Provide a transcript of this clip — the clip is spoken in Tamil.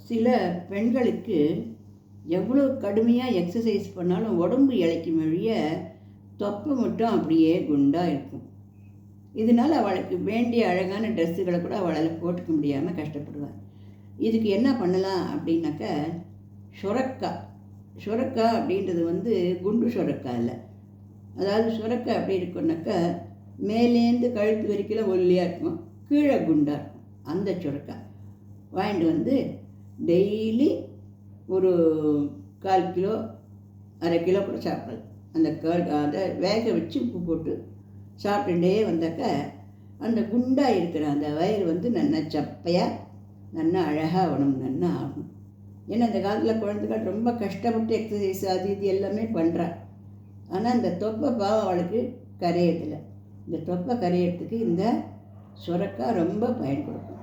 சில பெண்களுக்கு எவ்வளோ கடுமையாக எக்ஸசைஸ் பண்ணாலும் உடம்பு இளைக்கும் வழிய தொப்பை மட்டும் அப்படியே குண்டாக இருக்கும். இதனால் அவளுக்கு வேண்டிய அழகான ட்ரெஸ்ஸுகளை கூட அவளால் போட்டுக்க முடியாமல் கஷ்டப்படுவாள். இதுக்கு என்ன பண்ணலாம் அப்படின்னாக்க, சுரக்காய் அப்படின்றது குண்டு சுரக்காய் இல்லை. அதாவது சுரக்காய் எப்படி இருக்குன்னாக்கா, மேலேருந்து கழுத்து வரைக்கும் ஒல்லியாக இருக்கும், கீழே குண்டாக இருக்கும். அந்த சுரக்காய் வாங்கிட்டு டெய்லி ஒரு 1/4 கிலோ 1/2 கிலோ கூட சாப்பிடலாம். அதை வேக வச்சு உப்பு போட்டு சாப்பிட்டுட்டே வந்தாக்க அந்த குண்டாக இருக்கிற அந்த வயிறு நல்லா சப்பையாக நல்லா அழகாக உடம்பு நல்லா ஆகும். ஏன்னா அந்த காலத்தில் குழந்தைகள் ரொம்ப கஷ்டப்பட்டு எக்ஸசைஸ் அது இது எல்லாமே பண்ணுறா. ஆனால் இந்த தொப்பை பாவம் அவளுக்கு கரையிறதில்லை. இந்த தொப்பை கரையிறதுக்கு இந்த சுரக்காய் ரொம்ப பயன் கொடுக்கும்.